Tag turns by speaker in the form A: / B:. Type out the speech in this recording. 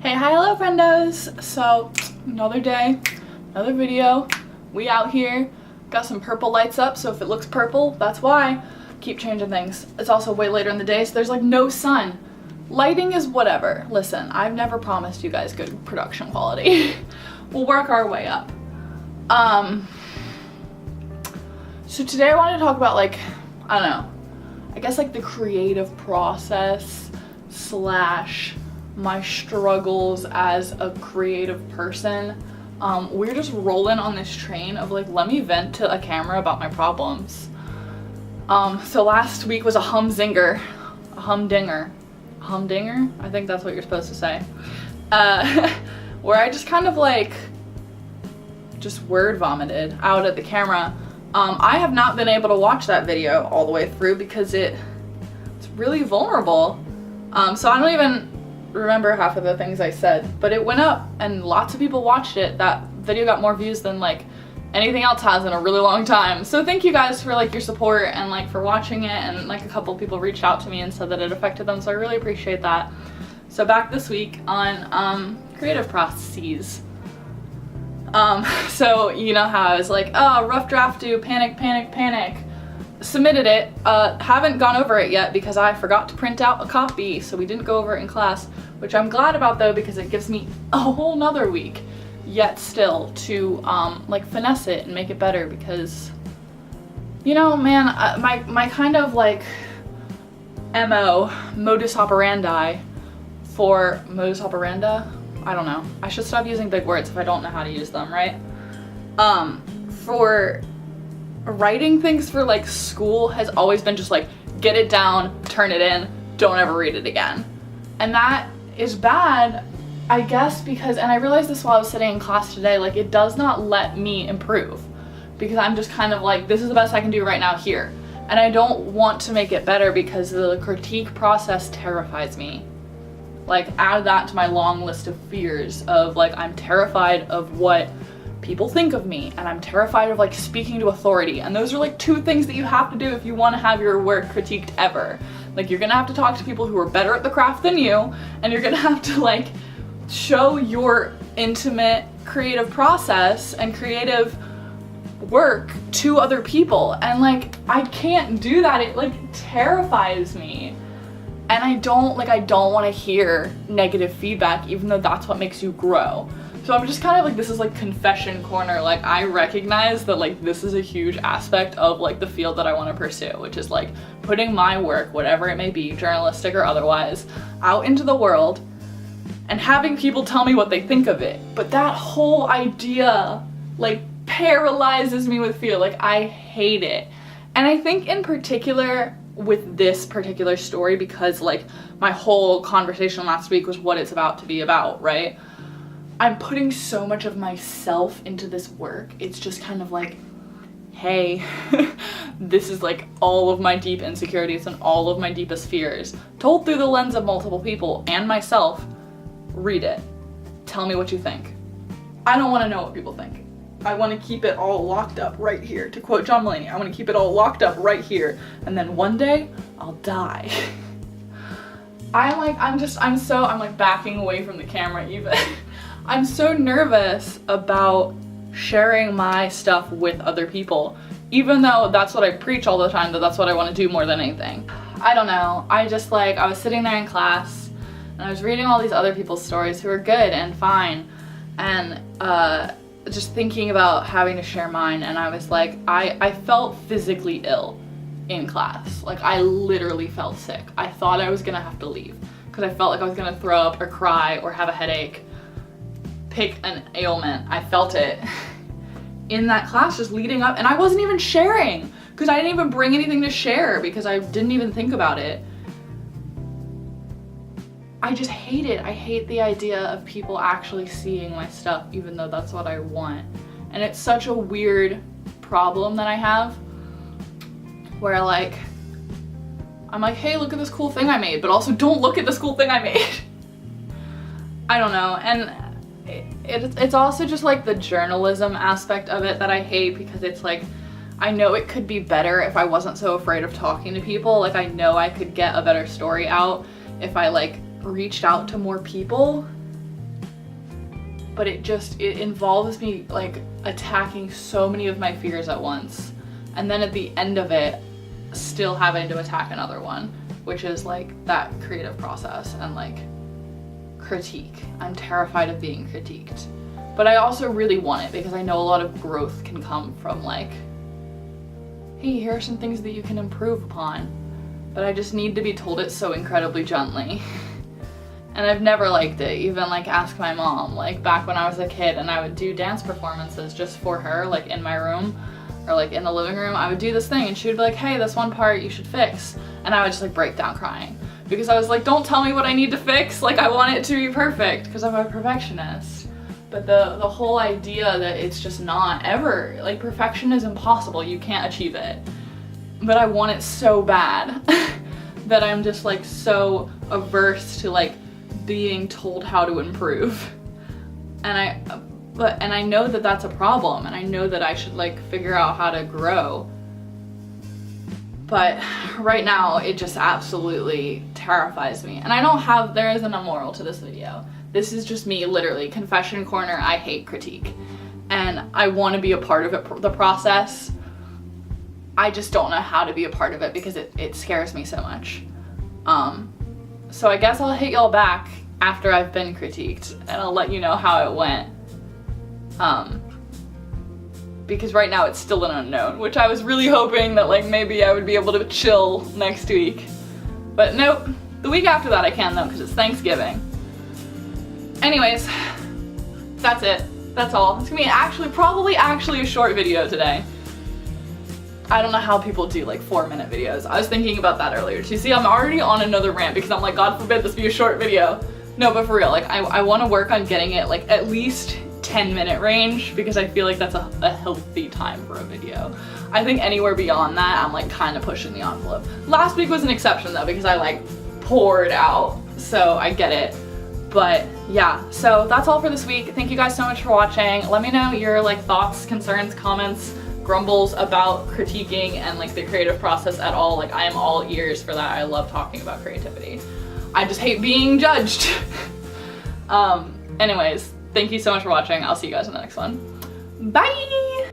A: Hey, hi, hello friendos. So another day, another video. We out here, got some purple lights up, so if it looks purple, that's why. Keep changing things. It's also way later in the day, so there's like no sun. Lighting is whatever. Listen, I've never promised you guys good production quality. We'll work our way up. So today I wanted to talk about I don't know, I guess the creative process slash my struggles as a creative person. We're just rolling on this train of let me vent to a camera about my problems. So last week was a humdinger, I think that's what you're supposed to say, where I just kind of just word vomited out at the camera. I have not been able to watch that video all the way through because it's really vulnerable. So I don't even remember half of the things I said, but it went up and lots of people watched it. That video got more views than anything else has in a really long time. So thank you guys for your support and for watching it, and a couple people reached out to me and said that it affected them, so I really appreciate that. So back this week on creative processes. So you know how I was oh, rough draft due, panic. Submitted it, haven't gone over it yet because I forgot to print out a copy, so we didn't go over it in class, which I'm glad about though because it gives me a whole nother week yet still to finesse it and make it better, because you know, man, my kind of modus operandi, I don't know, I should stop using big words if I don't know how to use them, right? For writing things for school has always been just get it down, turn it in, don't ever read it again. And that is bad, I guess, because, and I realized this while I was sitting in class today, it does not let me improve, because I'm just kind of this is the best I can do right now here. And I don't want to make it better because the critique process terrifies me. Add that to my long list of fears of I'm terrified of what people think of me, and I'm terrified of speaking to authority, and those are two things that you have to do if you want to have your work critiqued ever. You're gonna have to talk to people who are better at the craft than you, and you're gonna have to show your intimate creative process and creative work to other people, and I can't do that. It terrifies me, and I don't want to hear negative feedback, even though that's what makes you grow. So I'm just kind of this is confession corner. I recognize that this is a huge aspect of the field that I want to pursue, which is putting my work, whatever it may be, journalistic or otherwise, out into the world and having people tell me what they think of it. But that whole idea paralyzes me with fear. I hate it. And I think in particular with this particular story, because my whole conversation last week was what it's about to be about, right? I'm putting so much of myself into this work. It's just kind of hey, this is all of my deep insecurities and all of my deepest fears, told through the lens of multiple people and myself. Read it. Tell me what you think. I don't want to know what people think. I want to keep it all locked up right here. To quote John Mulaney, I want to keep it all locked up right here, and then one day I'll die. I'm backing away from the camera even. I'm so nervous about sharing my stuff with other people, even though that's what I preach all the time, that's what I want to do more than anything. I don't know, I just I was sitting there in class and I was reading all these other people's stories who are good and fine, and just thinking about having to share mine, and I was I felt physically ill in class. I literally felt sick. I thought I was gonna have to leave because I felt I was gonna throw up or cry or have a headache. Pick an ailment. I felt it in that class just leading up, and I wasn't even sharing because I didn't even bring anything to share because I didn't even think about it. I just hate it. I hate the idea of people actually seeing my stuff, even though that's what I want. And it's such a weird problem that I have where I'm hey, look at this cool thing I made, but also don't look at this cool thing I made. I don't know. And it's also just the journalism aspect of it that I hate, because it's I know it could be better if I wasn't so afraid of talking to people. I know I could get a better story out if I reached out to more people but it involves me like attacking so many of my fears at once, and then at the end of it still having to attack another one, which is like that creative process and like critique. I'm terrified of being critiqued, but I also really want it because I know a lot of growth can come from like, hey, here are some things that you can improve upon, but I just need to be told it so incredibly gently. And I've never liked it. Even like ask my mom, like back when I was a kid and I would do dance performances just for her, like in my room or like in the living room, I would do this thing and she would be like, hey, this one part you should fix. And I would just like break down crying because I was like, don't tell me what I need to fix. Like I want it to be perfect because I'm a perfectionist. But the whole idea that it's just not ever, like perfection is impossible. You can't achieve it. But I want it so bad that I'm just like so averse to like being told how to improve. And I know that that's a problem, and I know that I should like figure out how to grow. But right now it just absolutely terrifies me. And there isn't a moral to this video. This is just me, literally, confession corner. I hate critique. And I want to be a part of it, the process. I just don't know how to be a part of it because it scares me so much. So I guess I'll hit y'all back after I've been critiqued and I'll let you know how it went. Because right now it's still an unknown, which I was really hoping that like maybe I would be able to chill next week. But nope, the week after that I can though because it's Thanksgiving. Anyways, that's it. That's all. It's gonna be probably a short video today. I don't know how people do like 4-minute videos. I was thinking about that earlier. So you see, I'm already on another rant because I'm like, God forbid this be a short video. No, but for real, like I want to work on getting it like at least 10-minute range because I feel like that's a healthy time for a video. I think anywhere beyond that, I'm like kind of pushing the envelope. Last week was an exception though because I like poured out, so I get it. But yeah, so that's all for this week. Thank you guys so much for watching. Let me know your like thoughts, concerns, comments, grumbles about critiquing and like the creative process at all. Like I am all ears for that. I love talking about creativity. I just hate being judged. Anyways, thank you so much for watching. I'll see you guys in the next one. Bye!